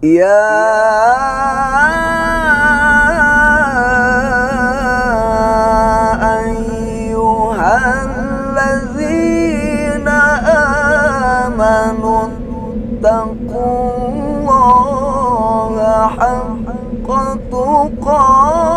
يا أيها الذين آمنوا اتقوا الله حق تقاته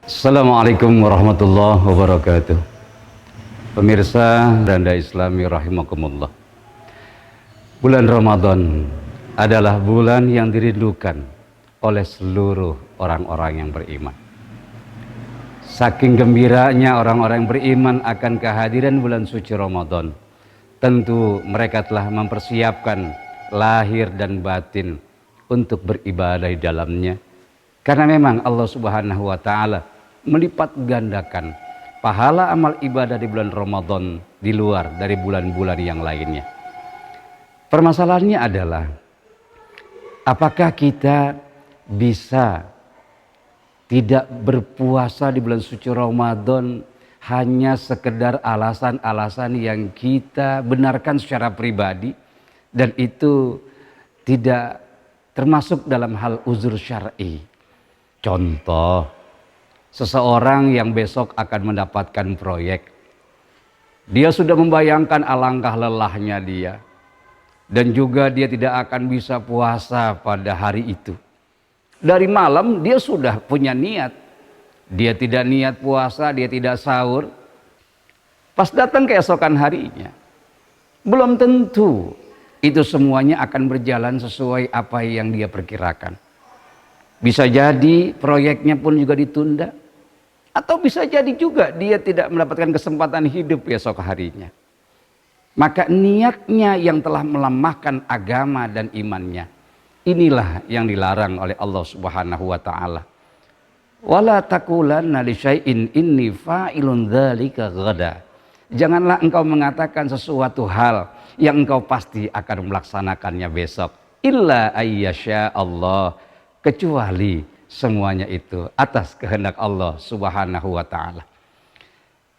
Assalamualaikum warahmatullahi wabarakatuh. Pemirsa dan dai Islami rahimakumullah. Bulan Ramadan adalah bulan yang dirindukan oleh seluruh orang-orang yang beriman. Saking gembiranya orang-orang yang beriman akan kehadiran bulan suci Ramadan, tentu mereka telah mempersiapkan lahir dan batin untuk beribadah di dalamnya. Karena memang Allah Subhanahu wa taala melipat gandakan pahala amal ibadah di bulan Ramadan di luar dari bulan-bulan yang lainnya. Permasalahannya adalah, apakah kita bisa tidak berpuasa di bulan suci Ramadan hanya sekedar alasan-alasan yang kita benarkan secara pribadi dan itu tidak termasuk dalam hal uzur syar'i. Contoh, seseorang yang besok akan mendapatkan proyek, dia sudah membayangkan alangkah lelahnya dia, dan juga dia tidak akan bisa puasa pada hari itu. Dari malam dia sudah punya niat, dia tidak niat puasa, dia tidak sahur. Pas datang keesokan harinya, belum tentu itu semuanya akan berjalan sesuai apa yang dia perkirakan. Bisa jadi proyeknya pun juga ditunda, atau bisa jadi juga dia tidak mendapatkan kesempatan hidup esok harinya. Maka niatnya yang telah melemahkan agama dan imannya, inilah yang dilarang oleh Allah Subhanahu wa taala. Wala taqulanna li syai'in inni fa'ilun dzalika ghada. Janganlah engkau mengatakan sesuatu hal yang engkau pasti akan melaksanakannya besok. Illa ayyasha Allah, kecuali semuanya itu atas kehendak Allah Subhanahu wa taala.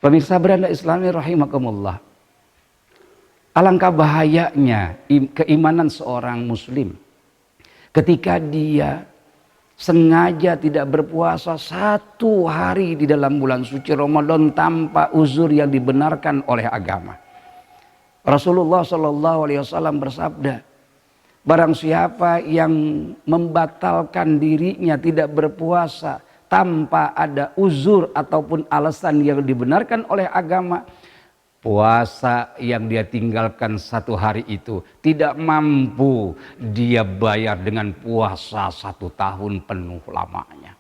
Pemirsa beranda Islami rahimakumullah. Alangkah bahayanya keimanan seorang muslim ketika dia sengaja tidak berpuasa satu hari di dalam bulan suci Ramadan tanpa uzur yang dibenarkan oleh agama. Rasulullah SAW bersabda, barang siapa yang membatalkan dirinya tidak berpuasa tanpa ada uzur ataupun alasan yang dibenarkan oleh agama, puasa yang dia tinggalkan satu hari itu tidak mampu dia bayar dengan puasa 1 tahun penuh lamanya.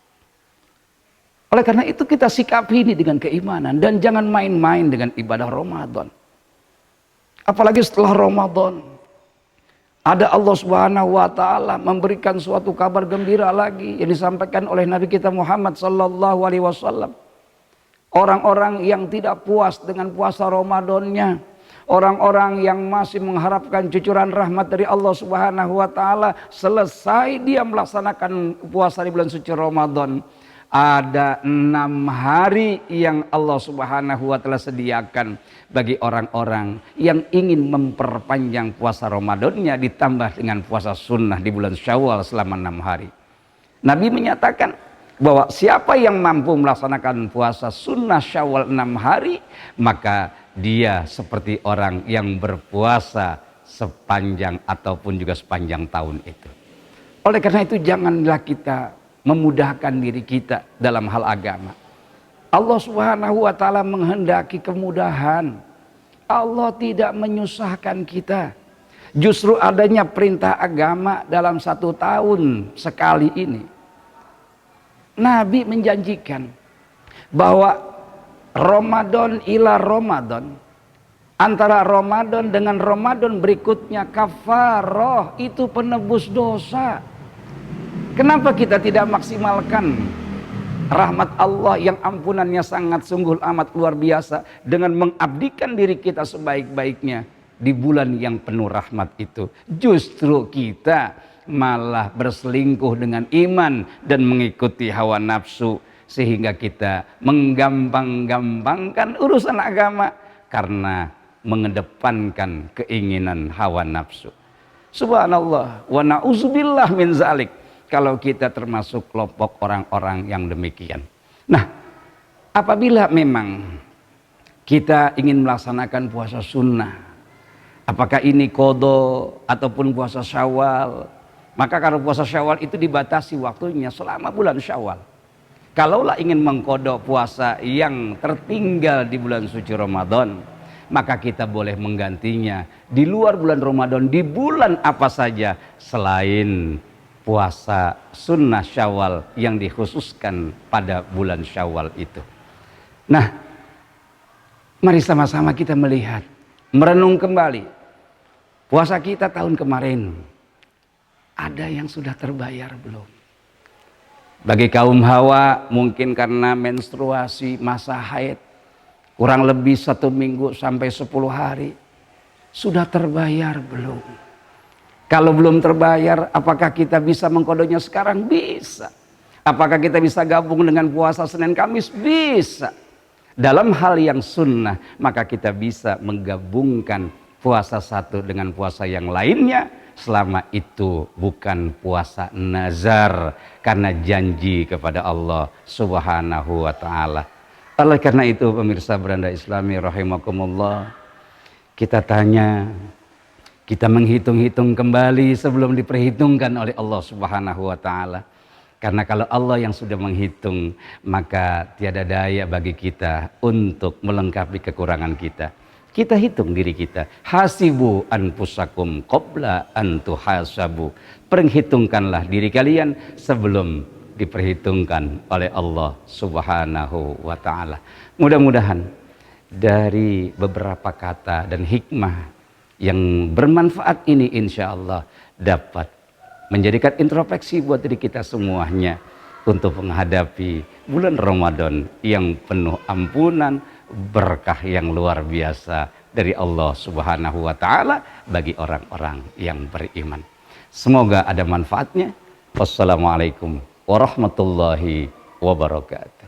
Oleh karena itu kita sikapi ini dengan keimanan dan jangan main-main dengan ibadah Ramadan. Apalagi setelah Ramadan, ada Allah Subhanahu wa taala memberikan suatu kabar gembira lagi yang disampaikan oleh Nabi kita Muhammad sallallahu alaihi wasallam. Orang-orang yang tidak puas dengan puasa Ramadannya, orang-orang yang masih mengharapkan cucuran rahmat dari Allah Subhanahu wa taala, selesai dia melaksanakan puasa di bulan suci Ramadan, ada 6 hari yang Allah Subhanahu wa taala sediakan bagi orang-orang yang ingin memperpanjang puasa Ramadannya ditambah dengan puasa sunnah di bulan Syawal selama 6 hari. Nabi menyatakan bahwa siapa yang mampu melaksanakan puasa sunnah Syawal 6 hari, maka dia seperti orang yang berpuasa sepanjang ataupun juga sepanjang tahun itu. Oleh karena itu janganlah kita memudahkan diri kita dalam hal agama. Allah Subhanahu wa taala menghendaki kemudahan. Allah tidak menyusahkan kita. Justru adanya perintah agama dalam 1 tahun sekali ini, Nabi menjanjikan bahwa Ramadan ila Ramadan, antara Ramadan dengan Ramadan berikutnya, kafarah, itu penebus dosa. Kenapa kita tidak maksimalkan rahmat Allah yang ampunannya sangat sungguh amat luar biasa dengan mengabdikan diri kita sebaik-baiknya di bulan yang penuh rahmat itu? Justru kita malah berselingkuh dengan iman dan mengikuti hawa nafsu sehingga kita menggampang-gampangkan urusan agama karena mengedepankan keinginan hawa nafsu. Subhanallah wa na'udzubillah min zalik, kalau kita termasuk kelompok orang-orang yang demikian. Nah, apabila memang kita ingin melaksanakan puasa sunnah, apakah ini qadha ataupun puasa Syawal, maka kalau puasa Syawal itu dibatasi waktunya selama bulan Syawal. Kalaulah ingin mengqadha puasa yang tertinggal di bulan suci Ramadan, maka kita boleh menggantinya di luar bulan Ramadan, di bulan apa saja selain puasa sunnah Syawal yang dikhususkan pada bulan Syawal itu. Nah, mari sama-sama kita melihat, merenung kembali puasa kita tahun kemarin. Ada yang sudah terbayar belum? Bagi kaum hawa mungkin karena menstruasi, masa haid, kurang lebih 1 minggu sampai 10 hari. Sudah terbayar belum? Kalau belum terbayar, apakah kita bisa mengqadhanya sekarang? Bisa. Apakah kita bisa gabung dengan puasa Senin Kamis? Bisa. Dalam hal yang sunnah, maka kita bisa menggabungkan puasa satu dengan puasa yang lainnya, selama itu bukan puasa nazar karena janji kepada Allah Subhanahu wa ta'ala. Oleh karena itu, pemirsa beranda Islami rahimakumullah, kita tanya, kita menghitung-hitung kembali sebelum diperhitungkan oleh Allah Subhanahu wa ta'ala. Karena kalau Allah yang sudah menghitung, maka tiada daya bagi kita untuk melengkapi kekurangan kita. Kita hitung diri kita. Hasibu anfusakum qabla an tuhasabu. Perhitungkanlah diri kalian sebelum diperhitungkan oleh Allah Subhanahu wa ta'ala. Mudah-mudahan dari beberapa kata dan hikmah yang bermanfaat ini insya Allah dapat menjadikan introspeksi buat diri kita semuanya untuk menghadapi bulan Ramadan yang penuh ampunan, berkah yang luar biasa dari Allah Subhanahu wa ta'ala bagi orang-orang yang beriman. Semoga ada manfaatnya. Wassalamualaikum warahmatullahi wabarakatuh.